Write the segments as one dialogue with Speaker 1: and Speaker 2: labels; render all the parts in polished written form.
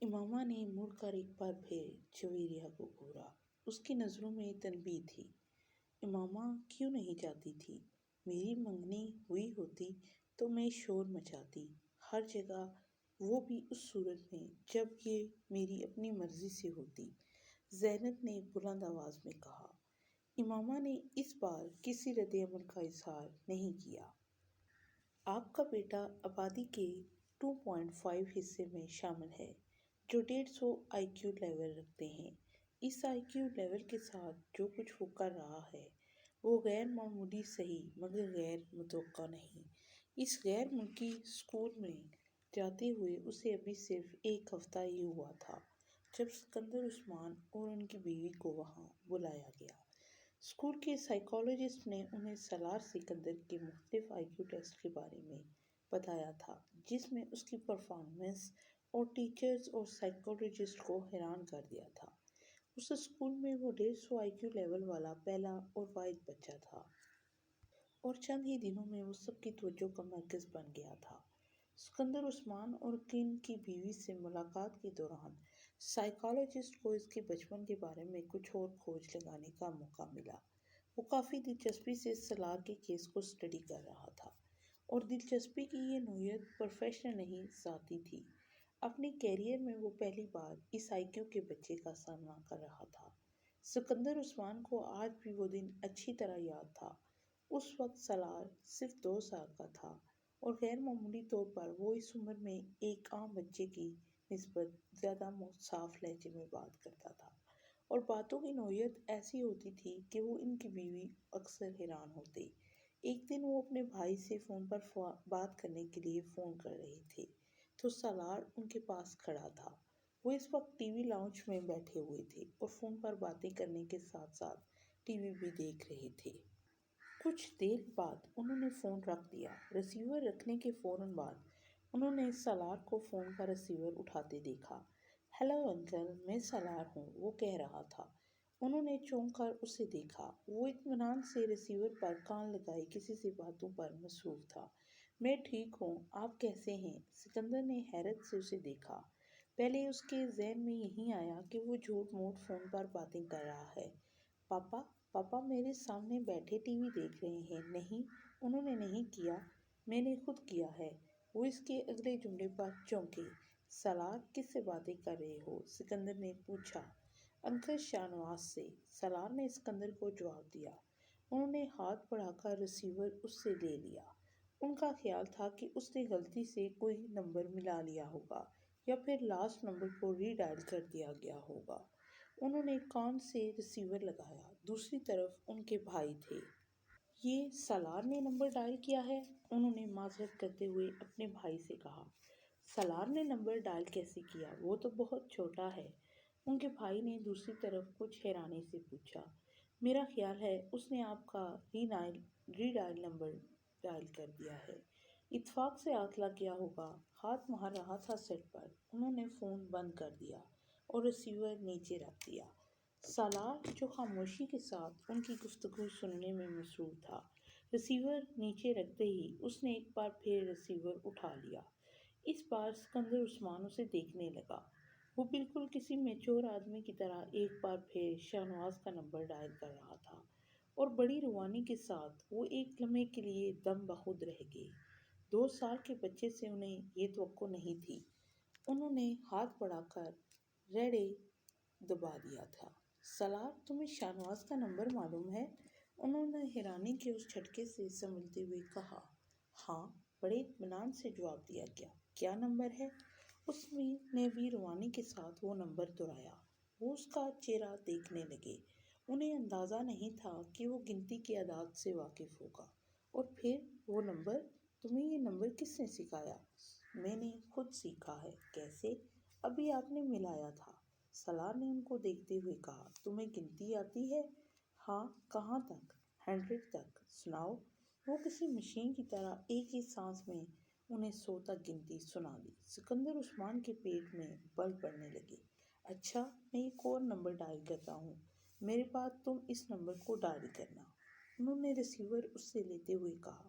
Speaker 1: امامہ نے مڑ کر ایک بار پھر جویریہ کو گھورا۔ اس کی نظروں میں تنبیہ تھی۔ امامہ کیوں نہیں جاتی تھی؟ میری منگنی ہوئی ہوتی تو میں شور مچاتی ہر جگہ، وہ بھی اس صورت میں جب یہ میری اپنی مرضی سے ہوتی، زینب نے بلند آواز میں کہا۔ امامہ نے اس بار کسی رد عمل کا اظہار نہیں کیا۔ آپ کا بیٹا آبادی کے 2.5 حصے میں شامل ہے جو 150 آئی کیو لیول رکھتے ہیں۔ اس آئی کیو لیول کے ساتھ جو کچھ وہ کر رہا ہے وہ غیر معمولی صحیح مگر غیر متوقع نہیں۔ اس غیر ملکی اسکول میں جاتے ہوئے اسے ابھی صرف 1 ہفتہ ہی ہوا تھا جب سکندر عثمان اور ان کی بیوی کو وہاں بلایا گیا۔ اسکول کے سائیکالوجسٹ نے انہیں سالار سکندر کے مختلف آئی کیو ٹیسٹ کے بارے میں بتایا تھا جس میں اس کی پرفارمنس اور ٹیچرز اور سائیکالوجسٹ کو حیران کر دیا تھا۔ اس اسکول میں وہ 150 آئی کیو لیول والا پہلا اور واحد بچہ تھا اور چند ہی دنوں میں وہ سب کی توجہ کا مرکز بن گیا تھا۔ سکندر عثمان اور ان کی بیوی سے ملاقات کے دوران سائیکالوجسٹ کو اس کے بچپن کے بارے میں کچھ اور کھوج لگانے کا موقع ملا۔ وہ کافی دلچسپی سے سالار کے کیس کو اسٹڈی کر رہا تھا اور دلچسپی کی یہ نوعیت پروفیشنل نہیں، ذاتی تھی۔ اپنے کیریئر میں وہ پہلی بار اس آئی کیو کے بچے کا سامنا کر رہا تھا۔ سکندر عثمان کو آج بھی وہ دن اچھی طرح یاد تھا۔ اس وقت سالار صرف 2 سال کا تھا اور غیر معمولی طور پر وہ اس عمر میں ایک عام بچے کی نسبت زیادہ صاف لہجے میں بات کرتا تھا اور باتوں کی نوعیت ایسی ہوتی تھی کہ وہ ان کی بیوی اکثر حیران ہوتے۔ ایک دن وہ اپنے بھائی سے فون پر بات کرنے کے لیے فون کر رہے تھے تو سالار ان کے پاس کھڑا تھا۔ وہ اس وقت ٹی وی لاؤنج میں بیٹھے ہوئے تھے اور فون پر باتیں کرنے کے ساتھ ساتھ ٹی وی بھی دیکھ رہے تھے۔ کچھ دیر بعد انہوں نے فون رکھ دیا۔ ریسیور رکھنے کے فوراً بعد انہوں نے سالار کو فون کا ریسیور اٹھاتے دیکھا۔ ہیلو انکل، میں سالار ہوں، وہ کہہ رہا تھا۔ انہوں نے چونک کر اسے دیکھا۔ وہ اطمینان سے ریسیور پر کان لگائے کسی سے باتوں پر مصروف تھا۔ میں ٹھیک ہوں، آپ کیسے ہیں؟ سکندر نے حیرت سے اسے دیکھا۔ پہلے اس کے ذہن میں یہی آیا کہ وہ جھوٹ موٹ فون پر باتیں کر رہا ہے۔ پاپا میرے سامنے بیٹھے ٹی وی دیکھ رہے ہیں۔ نہیں، انہوں نے نہیں کیا، میں نے خود کیا ہے۔ وہ اس کے اگلے جملے پر چونکے۔ سالار، کس سے باتیں کر رہے ہو؟ سکندر نے پوچھا۔ انکل شاہ نواز سے، سالار نے سکندر کو جواب دیا۔ انہوں نے ہاتھ بڑھا کر ریسیور اس سے لے لیا۔ ان کا خیال تھا کہ اس نے غلطی سے کوئی نمبر ملا لیا ہوگا یا پھر لاسٹ نمبر کو ری ڈائل کر دیا گیا ہوگا۔ انہوں نے کان سے ریسیور لگایا۔ دوسری طرف ان کے بھائی تھے۔ یہ سالار نے نمبر ڈائل کیا ہے؟ انہوں نے معذرت کرتے ہوئے اپنے بھائی سے کہا۔ سالار نے نمبر ڈائل کیسے کیا؟ وہ تو بہت چھوٹا ہے، ان کے بھائی نے دوسری طرف کچھ حیرانی سے پوچھا۔ میرا خیال ہے اس نے آپ کا ری ڈائل نمبر ڈائل کر دیا ہے، اتفاق سے ہاتھ لگ گیا ہوگا۔ ہاتھ مار رہا تھا سیٹ پر۔ انہوں نے فون بند کر دیا اور ریسیور نیچے رکھ دیا۔ سالار، جو خاموشی کے ساتھ ان کی گفتگو سننے میں مصروف تھا، ریسیور نیچے رکھتے ہی اس نے ایک بار پھر ریسیور اٹھا لیا۔ اس بار سکندر عثمان اسے دیکھنے لگا۔ وہ بالکل کسی میچور آدمی کی طرح ایک بار پھر شاہ نواز کا نمبر ڈائل کر رہا تھا اور بڑی روانی کے ساتھ وہ ایک لمحے کے لیے دم بخود رہ گئے۔ 2 سال کے بچے سے انہیں یہ توقع نہیں تھی۔ انہوں نے ہاتھ بڑھا کر ریڈے دبا دیا تھا۔ سالار، تمہیں شاہ نواز کا نمبر معلوم ہے؟ انہوں نے حیرانی کے اس جھٹکے سے سنبھلتے ہوئے کہا۔ ہاں، بڑے اطمینان سے جواب دیا گیا۔ کیا نمبر ہے؟ اس نے بھی روانی کے ساتھ وہ نمبر دہرایا۔ وہ اس کا چہرہ دیکھنے لگے۔ انہیں اندازہ نہیں تھا کہ وہ گنتی کے اعداد سے واقف ہوگا۔ اور پھر وہ نمبر؟ تمہیں یہ نمبر کس نے سکھایا؟ میں نے خود سیکھا ہے۔ کیسے؟ ابھی آپ نے ملایا تھا۔ سالار نے ان کو دیکھتے ہوئے کہا۔ تمہیں گنتی آتی ہے؟ ہاں، کہاں تک؟ 100 تک۔ سناؤ۔ وہ کسی مشین کی طرح ایک ہی سانس میں انہیں 100 تک گنتی سنا دی۔ سکندر عثمان کے پیٹ میں بل پڑنے لگے۔ اچھا، میں ایک اور نمبر ڈائل کرتا ہوں، میرے بعد تم اس نمبر کو ڈائل کرنا، انہوں نے ریسیور اس سے لیتے ہوئے کہا۔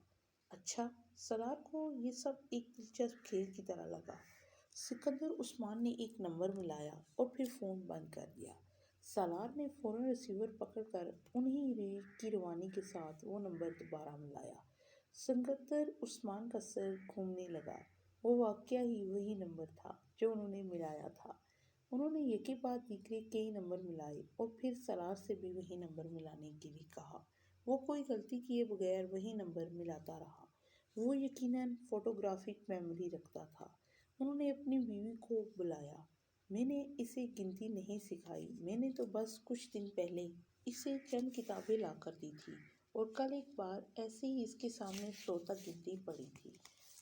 Speaker 1: اچھا۔ سالار کو یہ سب ایک دلچسپ کھیل کی طرح لگا۔ सिकंदर उस्मान ने एक नंबर मिलाया और फिर फ़ोन बंद कर दिया। सालार ने फ़ौरन रिसीवर पकड़कर उन्हीं की रवानी के साथ वो नंबर दोबारा मिलाया। सिकंदर उस्मान का सर घूमने लगा। वो वाकया ही वही नंबर था जो उन्होंने मिलाया था। उन्होंने एक के बाद दूसरे कई नंबर मिलाए और फिर सालार से भी वही नंबर मिलाने के लिए कहा। वो कोई गलती किए बगैर वही नंबर मिलाता रहा। वो यकीनन फोटोग्राफिक मेमोरी रखता था। उन्होंने अपनी बीवी को बुलाया। मैंने इसे गिनती नहीं सिखाई, मैंने तो बस कुछ दिन पहले इसे चंद किताबें ला कर दी थी और कल एक बार ऐसे ही इसके सामने तोता गिनती पड़ी थी।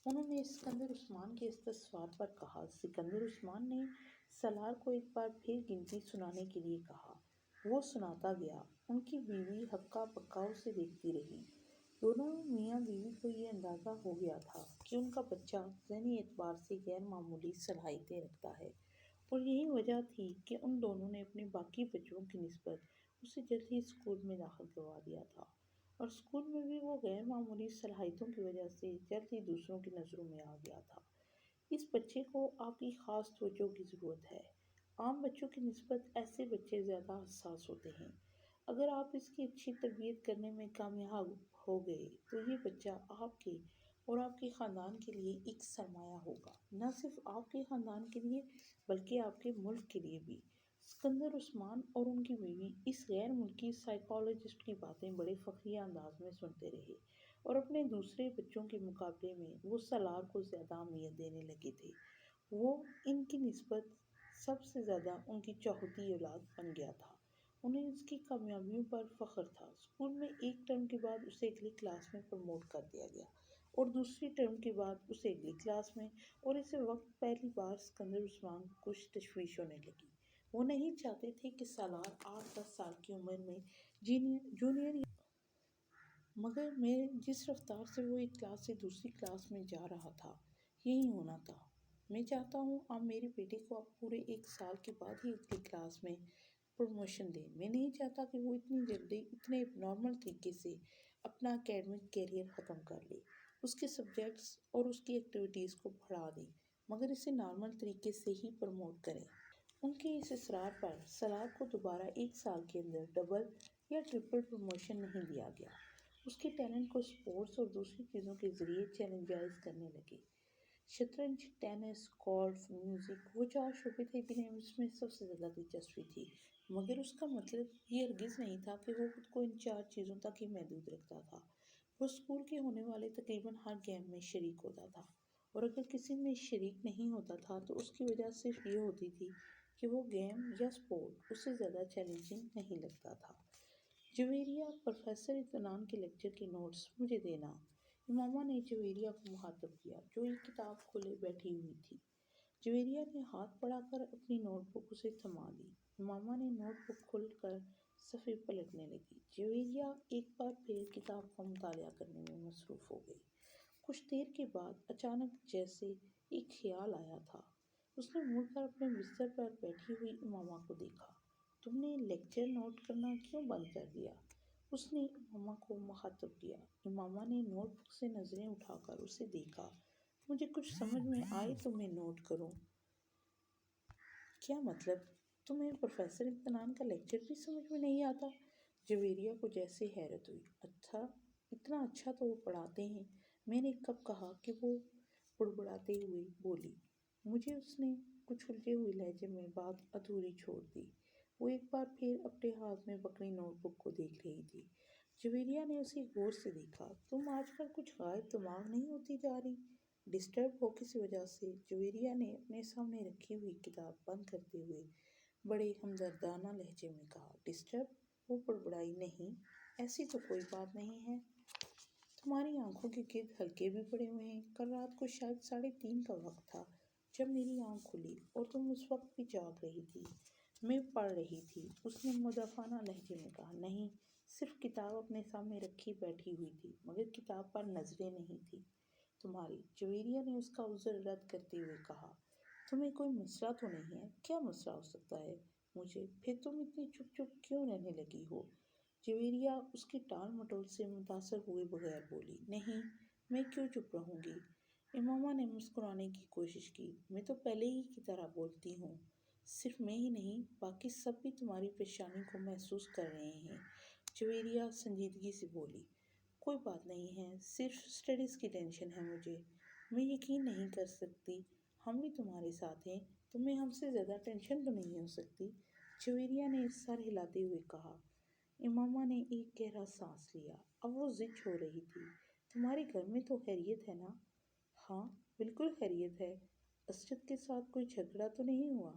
Speaker 1: उन्होंने सिकंदर उस्मान के इस्तफसार पर कहा। सिकंदर उस्मान ने सलार को एक बार फिर गिनती सुनाने के लिए कहा। वो सुनाता गया। उनकी बीवी हक्का बक्का उसे देखती रही। दोनों मियाँ बीवी को ये अंदाज़ा हो गया था कि उनका बच्चा ज़हनी एतबार से गैर मामूली सलाहियतें रखता है और यही वजह थी कि उन दोनों ने अपने बाकी बच्चों की निस्बत उसे जल्द ही स्कूल में दाखिल करवा दिया था और स्कूल में भी वो गैर मामूली सलाहियतों की वजह से जल्द ही दूसरों की नज़रों में आ गया था। इस बच्चे को आपकी ख़ास तवज्जो की ज़रूरत है। आम बच्चों की निस्बत ऐसे बच्चे ज़्यादा हसास होते हैं। अगर आप इसकी अच्छी तरबियत करने में कामयाब हो गए तो ये बच्चा आपके और आपके ख़ानदान के लिए एक सरमाया होगा। न सिर्फ आपके ख़ानदान के लिए बल्कि आपके मुल्क के लिए भी। सिकंदर उस्मान और उनकी बीवी इस गैर मुल्की साइकोलॉजिस्ट की बातें बड़े फ़ख्रिया अंदाज में सुनते रहे और अपने दूसरे बच्चों के मुकाबले में वो सलार को ज़्यादा अहमियत देने लगे थे। वो इनकी निस्बत सबसे ज़्यादा उनकी चौहती औलाद बन गया था। उन्हें उसकी कामयाबियों पर फ़ख्र था। स्कूल में एक टर्म के बाद उसे अगली क्लास में प्रमोट कर दिया गया और दूसरी टर्म के बाद उसे अगली क्लास में, और इस वक्त पहली बार सिकंदर उस्मान को कुछ तशवीश होने लगी। वो नहीं चाहते थे कि सालार 8-10 साल की उम्र में जूनियर, मगर मैं जिस रफ्तार से वो एक क्लास से दूसरी क्लास में जा रहा था यही होना था। मैं चाहता हूँ आप मेरे बेटे को आप पूरे 1 साल के बाद ही अगली क्लास में प्रमोशन दें। मैं नहीं चाहता कि वो इतनी जल्दी इतने नॉर्मल तरीके से अपना एकेडमिक कैरियर ख़त्म कर ले, उसके सब्जेक्ट्स और उसकी एक्टिविटीज़ को बढ़ा दें, मगर इसे नॉर्मल तरीके से ही प्रमोट करें। उनके इस इसरार पर सलार को दोबारा 1 साल के अंदर डबल या ट्रिपल प्रमोशन नहीं दिया गया। उसके टैलेंट को स्पोर्ट्स और दूसरी चीज़ों के ज़रिए चैलेंजाइज करने लगे। शतरंज, टेनिस, गोल्फ, म्यूज़िक वो 4 शोबे थे जिन्हें उसमें सबसे ज़्यादा दिलचस्पी थी, मगर उसका मतलब ये हरगिज़ नहीं था कि वो खुद को इन 4 चीज़ों तक ही महदूद रखता था। वो स्कूल के होने वाले तकरीबन हर गेम में शरीक होता था और अगर किसी में शरीक नहीं होता था तो उसकी वजह सिर्फ ये होती थी कि वो गेम या स्पोर्ट उससे ज़्यादा चैलेंजिंग नहीं लगता था। जवेरिया, प्रोफेसर इत्मीनान के लेक्चर के नोट्स मुझे देना। इमामा ने जवेरिया को मुखातब किया जो एक किताब खोले बैठी हुई थी। जवेरिया ने हाथ बढ़ाकर अपनी नोटबुक उसे थमा दी। इमामा ने नोटबुक खोलकर सफ़े पलटने लगी। जवेरिया एक बार फिर किताब का मुतालिया करने में मसरूफ़ हो गई। कुछ देर के बाद अचानक जैसे एक ख्याल आया था। उसने मुड़कर अपने बिस्तर पर बैठी हुई इमामा को देखा। तुमने लेक्चर नोट करना क्यों बंद कर दिया? उसने इमामा को मुखातब किया। इमामा ने नोटबुक से नज़रें उठाकर उसे देखा। मुझे कुछ समझ में आए तो मैं नोट करूं। क्या मतलब? तुम्हें प्रोफेसर इत्मीनान का लेक्चर भी समझ में नहीं आता? जवेरिया को जैसे हैरत हुई। अच्छा, इतना अच्छा तो वो पढ़ाते हैं। मैंने कब कहा कि वो बुड़बुड़ाते हुए बोली। मुझे उसने कुछ उलझे हुए लहजे में बात अधूरी छोड़ दी। वो एक बार फिर अपने हाथ में पकड़ी नोटबुक को देख रही थी। जवेरिया ने उसे गौर से देखा। तुम आजकल कुछ गायब दिमाग नहीं होती जा रही? डिस्टर्ब हो किसी वजह से? जवेरिया ने अपने सामने रखी हुई किताब बंद करते हुए बड़े हमदर्दाना लहजे में कहा। डिस्टर्ब? वो बड़बड़ाई। नहीं, ऐसी तो कोई बात नहीं है। तुम्हारी आंखों के गिर्द हल्के भी पड़े हुए हैं। कल रात को शायद 3:30 का वक्त था जब मेरी आंख खुली और तुम उस वक्त भी जाग रही थी। मैं पढ़ रही थी, उसने मुदाफाना लहजे में कहा। नहीं, सिर्फ किताब अपने सामने रखी बैठी हुई थी, मगर किताब पर नजरें नहीं थी तुम्हारी। जवेरिया ने उसका उज़र रद्द करते हुए कहा। तुम्हें कोई मसला तो नहीं है? क्या मसला हो सकता है? मुझे? फिर तुम इतनी चुप चुप क्यों रहने लगी हो? जवेरिया उसकी टाल मटोल से मुतासर हुए बगैर बोली। नहीं, मैं क्यों चुप रहूँगी? امامہ نے مسکرانے کی کوشش کی۔ میں تو پہلے ہی کی طرح بولتی ہوں، صرف میں ہی نہیں باقی سب بھی تمہاری پریشانی کو محسوس کر رہے ہیں۔ جویریہ سنجیدگی سے بولی۔ کوئی بات نہیں ہے، صرف اسٹڈیز کی ٹینشن ہے مجھے۔ میں یقین نہیں کر سکتی ہم بھی تمہارے ساتھ ہیں، تمہیں ہم سے زیادہ ٹینشن تو نہیں ہو سکتی، جویریہ نے سر ہلاتے ہوئے کہا۔ امامہ نے ایک گہرا سانس لیا۔ اب وہ ضد ہو رہی تھی۔ تمہارے گھر میں تو خیریت ہے نا؟ ہاں بالکل خیریت ہے۔ اسجد کے ساتھ کوئی جھگڑا تو نہیں ہوا؟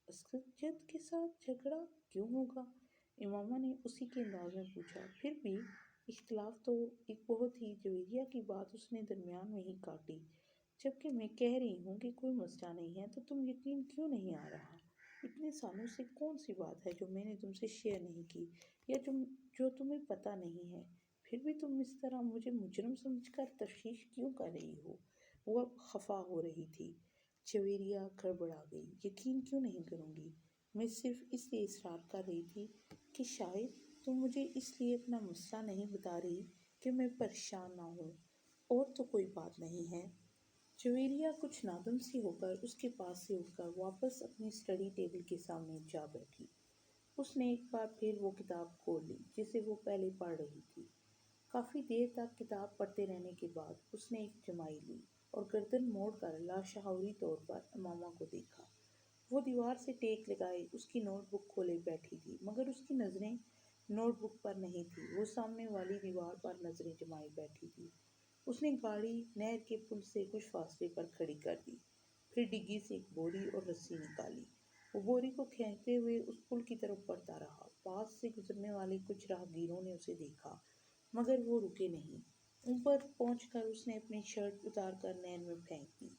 Speaker 1: اسجد کے ساتھ جھگڑا کیوں ہوگا؟ امامہ نے اسی کے انداز میں پوچھا۔ پھر بھی اختلاف تو ایک بہت ہی جویریہ کی بات اس نے درمیان میں ہی کاٹی۔ جبکہ میں کہہ رہی ہوں کہ کوئی مسئلہ نہیں ہے تو تم یقین کیوں نہیں آ رہا؟ اتنے سالوں سے کون سی بات ہے جو میں نے تم سے شیئر نہیں کی یا جو تمہیں پتہ نہیں ہے؟ پھر بھی تم اس طرح مجھے مجرم سمجھ کر تشویش کیوں کر رہی ہو؟ وہ اب خفا ہو رہی تھی۔ جویریہ گڑبڑا گئی۔ یقین کیوں نہیں کروں گی؟ میں صرف اس لیے اصرار کر رہی تھی کہ شاید تم مجھے اس لیے اپنا مسئلہ نہیں بتا رہی کہ میں پریشان نہ ہوں، اور تو کوئی بات نہیں ہے۔ جویریہ کچھ نادم سی ہو کر اس کے پاس سے اٹھ کر واپس اپنی اسٹڈی ٹیبل کے سامنے جا بیٹھی۔ اس نے ایک بار پھر وہ کتاب کھول لی جسے وہ پہلے پڑھ رہی تھی۔ کافی دیر تک کتاب پڑھتے رہنے کے بعد اس نے ایک جمائی لی اور گردن موڑ کر لاشعوری طور پر امامہ کو دیکھا۔ وہ دیوار سے ٹیک لگائے اس کی نوٹ بک کھولے بیٹھی تھی، مگر اس کی نظریں نوٹ بک پر نہیں تھی، وہ سامنے والی دیوار پر نظریں جمائے بیٹھی تھی۔ اس نے گاڑی نہر کے پل سے کچھ فاصلے پر کھڑی کر دی، پھر ڈگی سے ایک بوری اور رسی نکالی۔ وہ بوری کو کھینچتے ہوئے اس پل کی طرف بڑھتا رہا۔ پاس سے گزرنے والے کچھ راہگیروں نے اسے دیکھا، مگر وہ رکے نہیں۔ اوپر پہنچ کر اس نے اپنی شرٹ اتار کر نہر میں پھینک دی۔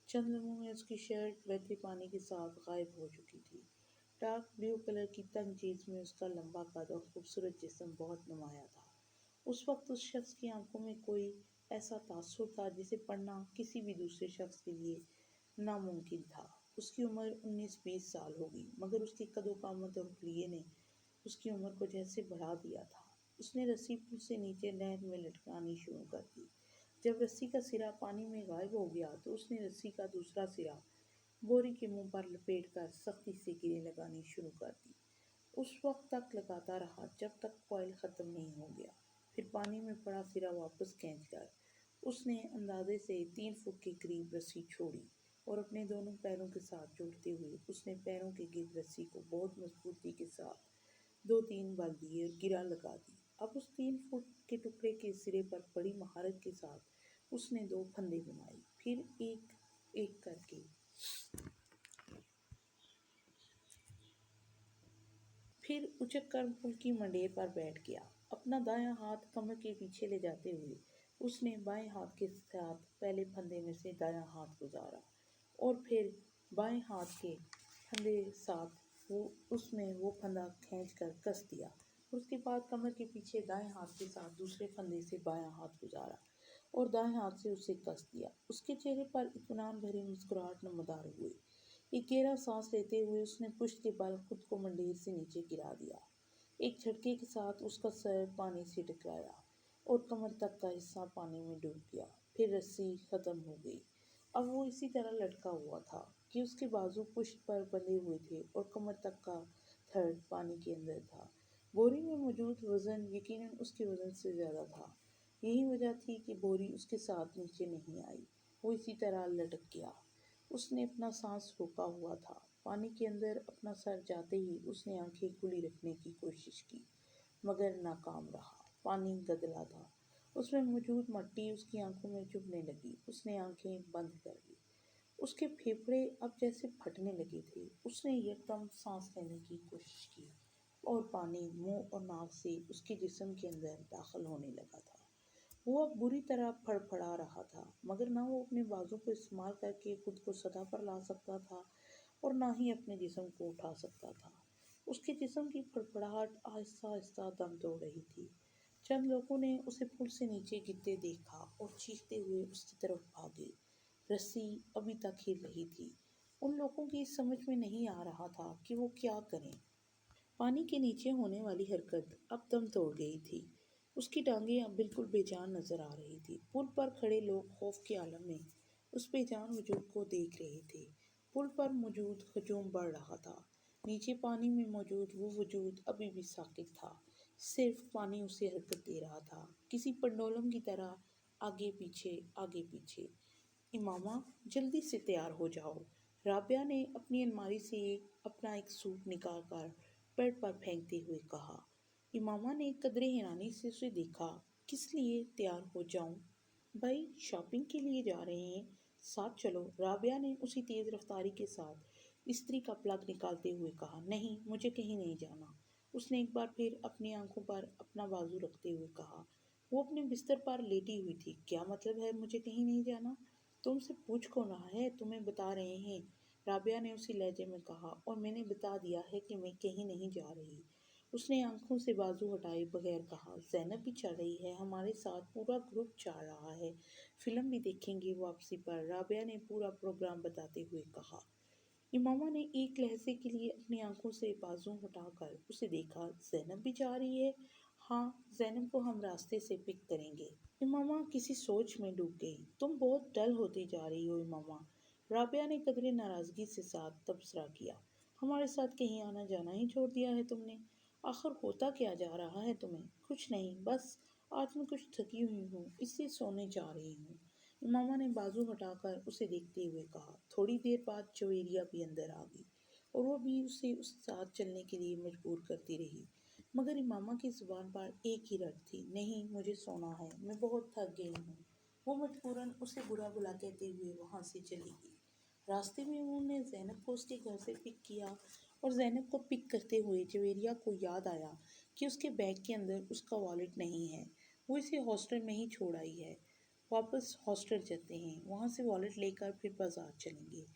Speaker 1: چند لمحوں میں اس کی شرٹ بہتے پانی کے ساتھ غائب ہو چکی تھی۔ ڈارک بلیو کلر کی تنگ جینس میں اس کا لمبا قد اور خوبصورت جسم بہت نمایاں تھا۔ اس وقت اس شخص کی آنکھوں میں کوئی ایسا تاثر تھا جسے پڑھنا کسی بھی دوسرے شخص کے لیے ناممکن تھا۔ اس کی عمر 19-20 سال ہوگی، مگر اس کی قد و قامت اور حلیے نے اس کی عمر کو جیسے بڑھا دیا تھا۔ اس نے رسی پل سے نیچے نہر میں لٹکانی شروع کر دی۔ جب رسی کا سرا پانی میں غائب ہو گیا تو اس نے رسی کا دوسرا سرا بوری کے منہ پر لپیٹ کر سختی سے گرے لگانی شروع کر دی۔ اس وقت تک لگاتا رہا جب تک کوئل ختم نہیں ہو گیا۔ پھر پانی میں پڑا سرا واپس کھینچ کر اس نے اندازے سے 3 فٹ کے قریب رسی چھوڑی اور اپنے دونوں پیروں کے ساتھ جوڑتے ہوئے اس نے پیروں کے گرد رسی کو بہت مضبوطی کے ساتھ 2-3 بل دیے اور گرا لگا دی۔ اب اس 3 فٹ کے ٹکڑے کے سرے پر بڑی مہارت کے ساتھ اس نے 2 پھندے جمائے، پھر ایک ایک کر کے پھر اچک کر پل کی منڈیر پر بیٹھ گیا۔ اپنا دایاں ہاتھ کمر کے پیچھے لے جاتے ہوئے اس نے بائیں ہاتھ کے ساتھ پہلے پھندے میں سے دایاں ہاتھ گزارا اور پھر بائیں ہاتھ کے پھندے ساتھ اس میں وہ پھندا کھینچ کر کس دیا اور اس کے بعد کمر کے پیچھے دائیں ہاتھ کے ساتھ دوسرے پھندے سے بایاں ہاتھ گزارا اور دائیں ہاتھ سے اسے کس دیا۔ اس کے چہرے پر اطمینان بھری مسکراہٹ نمودار ہوئی۔ ایک گہرا سانس لیتے ہوئے اس نے پشت کے بل خود کو منڈیر سے نیچے گرا دیا۔ ایک جھٹکے کے ساتھ اس کا سر پانی سے ٹکرایا اور کمر تک کا حصہ پانی میں ڈوب گیا۔ پھر رسی ختم ہو گئی۔ اب وہ اسی طرح لٹکا ہوا تھا کہ اس کے بازو پشت پر بندھے ہوئے تھے اور کمر تک کا تھڑ پانی کے اندر تھا۔ بوری میں موجود وزن یقیناً اس کے وزن سے زیادہ تھا۔ یہی وجہ تھی کہ بوری اس کے ساتھ نیچے نہیں آئی۔ وہ اسی طرح لٹک گیا۔ اس نے اپنا سانس روکا ہوا تھا۔ پانی کے اندر اپنا سر جاتے ہی اس نے آنکھیں کھلی رکھنے کی کوشش کی، مگر ناکام رہا۔ پانی گدلا تھا۔ اس میں موجود مٹی اس کی آنکھوں میں چبھنے لگی۔ اس نے آنکھیں بند کر لی۔ اس کے پھیپھڑے اب جیسے پھٹنے لگے تھے۔ اس نے یکدم سانس لینے کی کوشش کی اور پانی منہ اور ناک سے اس کے جسم کے اندر داخل ہونے لگا تھا۔ وہ اب بری طرح پھڑ پھڑا رہا تھا، مگر نہ وہ اپنے بازو کو استعمال کر کے خود کو سطح پر لا سکتا تھا اور نہ ہی اپنے جسم کو اٹھا سکتا تھا۔ اس کے جسم کی پھڑپھڑاہٹ آہستہ آہستہ دم توڑ رہی تھی۔ چند لوگوں نے اسے پل سے نیچے گرتے دیکھا اور چیختے ہوئے اس کی طرف بھاگے۔ رسی ابھی تک ہل رہی تھی۔ ان لوگوں کی سمجھ میں نہیں آ رہا تھا کہ وہ کیا کریں۔ پانی کے نیچے ہونے والی حرکت اب دم توڑ گئی تھی۔ اس کی ٹانگیں اب بالکل بے جان نظر آ رہی تھی۔ پل پر کھڑے لوگ خوف کے عالم میں उस बेजान वजूद को देख रहे थे। पुल पर मौजूद हजूम बढ़ रहा था। नीचे पानी में मौजूद वो वजूद अभी भी साकित था। सिर्फ पानी उसे हरकत दे रहा था, किसी पंडोलम की तरह, आगे पीछे आगे पीछे। इमामा, जल्दी से तैयार हो जाओ। राबिया ने अपनी अलमारी से अपना एक सूट निकाल कर बेड पर फेंकते हुए कहा। इमामा ने कदरे हैरानी से उसे देखा। किस लिए तैयार हो जाऊं? भाई, शॉपिंग के लिए जा रहे हैं, साथ चलो। राबिया ने उसी तेज रफ्तारी के साथ स्त्री का प्लग निकालते हुए कहा। नहीं, मुझे कहीं नहीं जाना। उसने एक बार फिर अपनी आंखों पर अपना बाजू रखते हुए कहा। वो अपने बिस्तर पर लेटी हुई थी। क्या मतलब है मुझे कहीं नहीं जाना? तुमसे पूछ कौन रहा है? तुम्हें बता रहे हैं, राबिया ने उसी लहजे में कहा, और मैंने बता दिया है कि मैं कहीं नहीं जा रही। उसने आंखों से बाजू हटाए बगैर कहा। ज़ैनब भी चल रही है हमारे साथ, पूरा ग्रुप जा रहा है, फिल्म भी देखेंगे वापसी पर, राबिया ने पूरा प्रोग्राम बताते हुए कहा। इमामा ने एक लहजे के लिए अपनी आंखों से बाजू हटाकर उसे देखा। ज़ैनब भी जा रही है? हाँ, ज़ैनब को हम रास्ते से पिक करेंगे। इमामा किसी सोच में डूब गई। तुम बहुत डल होती जा रही हो इमामा, राबिया ने कदरे नाराजगी से साथ तबसरा किया। हमारे साथ कहीं आना जाना ही छोड़ दिया है तुमने। आखिर होता क्या जा रहा है तुम्हें? कुछ नहीं, बस आज मैं कुछ थकी हुई हूँ, इसलिए सोने जा रही हूँ। इमामा ने बाजू हटाकर उसे देखते हुए कहा। थोड़ी देर बाद जवेरिया भी अंदर आ गई, और वो भी उसे उस साथ चलने के लिए मजबूर करती रही। मगर इमामा की जुबान पर एक ही रट थी। नहीं, मुझे सोना है, मैं बहुत थक गई हूँ। वो मजबूरन उसे बुरा भला कहते हुए वहाँ से चली गई। रास्ते में उन्होंने ज़ैनब को उसके घर से पिक किया, और ज़ैनब को पिक करते हुए जवेरिया को याद आया कि उसके बैग के अंदर उसका वॉलेट नहीं है। वो इसे हॉस्टल में ही छोड़ आई है। वापस हॉस्टल चलते हैं, वहाँ से वॉलेट लेकर फिर बाजार चलेंगे।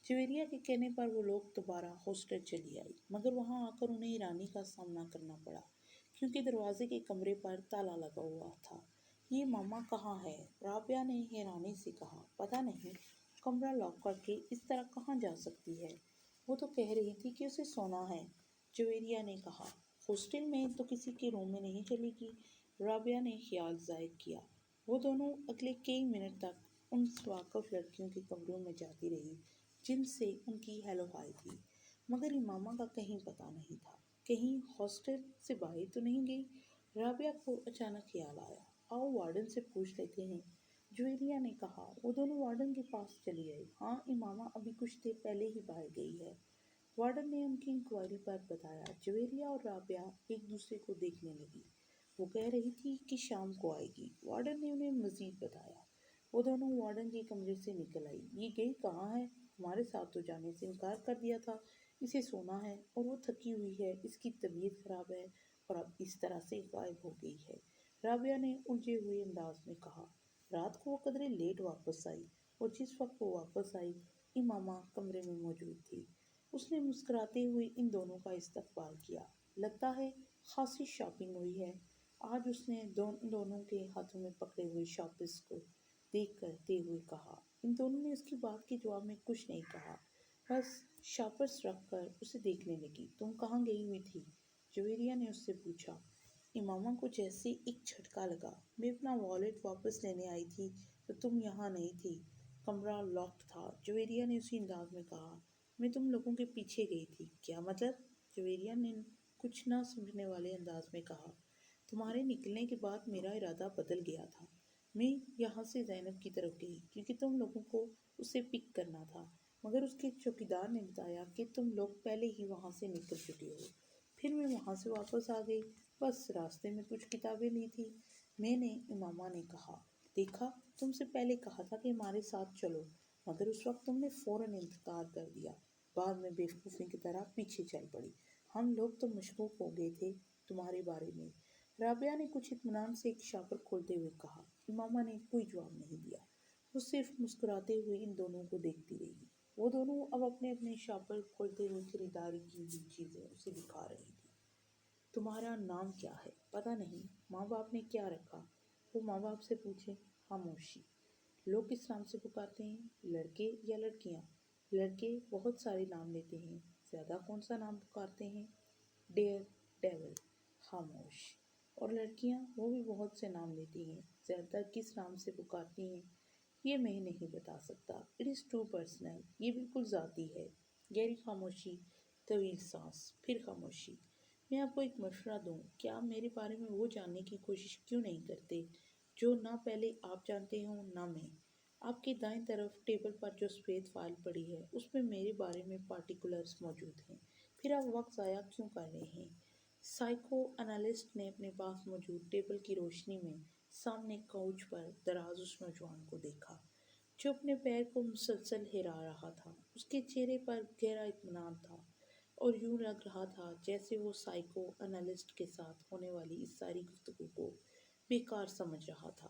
Speaker 1: जवेरिया के कहने पर वो लोग दोबारा हॉस्टल चली आई, मगर वहाँ आकर उन्हें हैरानी का सामना करना पड़ा, क्योंकि दरवाजे के कमरे पर ताला लगा हुआ था। ये मामा कहाँ है? राबिया ने हैरानी से कहा। पता नहीं, कमरा लॉक करके इस तरह कहाँ जा सकती है? वो तो कह रही थी कि उसे सोना है, जवेरिया ने कहा। हॉस्टल में तो किसी के रूम में नहीं चलेगी, राबिया ने ख्याल जाहिर किया। वो दोनों अगले कई मिनट तक उन वाकफ लड़कियों के कमरों में जाती रही जिनसे उनकी हेलो हाय थी, मगर इमामा का कहीं पता नहीं था। कहीं हॉस्टल से बाहर तो नहीं गई? राबिया को अचानक ख्याल आया। आओ वार्डन से पूछ लेते हैं, जुवेरिया ने कहा। वो दोनों वार्डन के पास चली आई। हाँ, इमामा अभी कुछ देर पहले ही बाहर गई है, वार्डन ने उनकी इंक्वायरी पर बताया। जुवेरिया और राबिया एक दूसरे को देखने लगी। वो कह रही थी कि शाम को आएगी, वार्डन ने उन्हें मजीद बताया। वो दोनों वार्डन के कमरे से निकल आई। ये गई कहाँ है? हमारे साथ तो जाने से इनकार कर दिया था। इसे सोना है, और वो थकी हुई है, इसकी तबीयत खराब है, और अब इस तरह से गायब हो गई है, राबिया ने उलझे हुए अंदाज में कहा। रात को वो कदरे लेट वापस आई, और जिस वक्त वो वापस आई, इमामा कमरे में मौजूद थी। उसने मुस्कुराते हुए इन दोनों का इस्तकबाल किया। लगता है खासी शॉपिंग हुई है। आज उसने दोनों के हाथों में पकड़े हुए शॉपिस को देख करते हुए कहा। इन दोनों ने उसकी बात के जवाब में कुछ नहीं कहा, बस शॉपर्स रख कर उसे देखने लगी। तुम कहाँ गई हुई थी? जवेरिया ने उससे पूछा। इमामा को जैसे एक झटका लगा। मैं अपना वॉलेट वापस लेने आई थी, तो तुम यहाँ नहीं थी, कमरा लॉक्ड था, जवेरिया ने उसी अंदाज में कहा। मैं तुम लोगों के पीछे गई थी। क्या मतलब? जवेरिया ने कुछ ना समझने वाले अंदाज में कहा। तुम्हारे निकलने के बाद मेरा इरादा बदल गया था। मैं यहाँ से ज़ैनब की तरफ गई, क्योंकि तुम लोगों को उसे पिक करना था, मगर उसके चौकीदार ने बताया कि तुम लोग पहले ही वहाँ से निकल चुके हो। फिर मैं वहाँ से वापस आ गई, बस रास्ते में कुछ किताबें ली थी मैंने। इमामा ने कहा। देखा, तुमसे पहले कहा था कि हमारे साथ चलो, मगर उस वक्त तुमने फौरन इनकार कर दिया। बाद में बेवकूफ़ी की तरह पीछे चल पड़ी। हम लोग तो मशकूक हो गए थे तुम्हारे बारे में। राबिया ने कुछ इत्मीनान से एक शापर खोलते हुए कहा। इमामा ने कोई जवाब नहीं दिया। वो सिर्फ मुस्कुराते हुए इन दोनों को देखती रही। वो दोनों अब अपने अपने शापर खोलते हुए खरीदारी की हुई चीज़ें उसे दिखा रही थी। तुम्हारा नाम क्या है? पता नहीं, माँ बाप ने क्या रखा? वो माँ बाप से पूछे। खामोशी। लोग किस नाम से पुकारते हैं, लड़के या लड़कियाँ? लड़के बहुत सारे नाम लेते हैं, ज़्यादा कौन सा नाम पुकारते हैं? Dare, devil. खामोश। और लड़कियाँ, वो भी बहुत से नाम लेती हैं, ज़्यादातर किस नाम से पुकारती हैं? یہ میں نہیں بتا سکتا. It is too personal. یہ بالکل ذاتی ہے. گہری خاموشی، طویل سانس، پھر خاموشی. میں آپ کو ایک مشورہ دوں، کیا آپ میرے بارے میں وہ جاننے کی کوشش کیوں نہیں کرتے جو نہ پہلے آپ جانتے ہوں نہ میں. آپ کی دائیں طرف ٹیبل پر جو سفید فائل پڑی ہے اس میں میرے بارے میں پارٹیکولرز موجود ہیں. پھر آپ وقت ضائع کیوں کر رہے ہیں؟ سائیکو انالسٹ نے اپنے پاس موجود ٹیبل کی روشنی میں سامنے کاؤچ پر دراز اس نوجوان کو دیکھا جو اپنے پیر کو مسلسل ہلا رہا تھا. اس کے چہرے پر گہرا اطمینان تھا اور یوں لگ رہا تھا جیسے وہ سائیکو انالسٹ کے ساتھ ہونے والی اس ساری گفتگو کو بیکار سمجھ رہا تھا.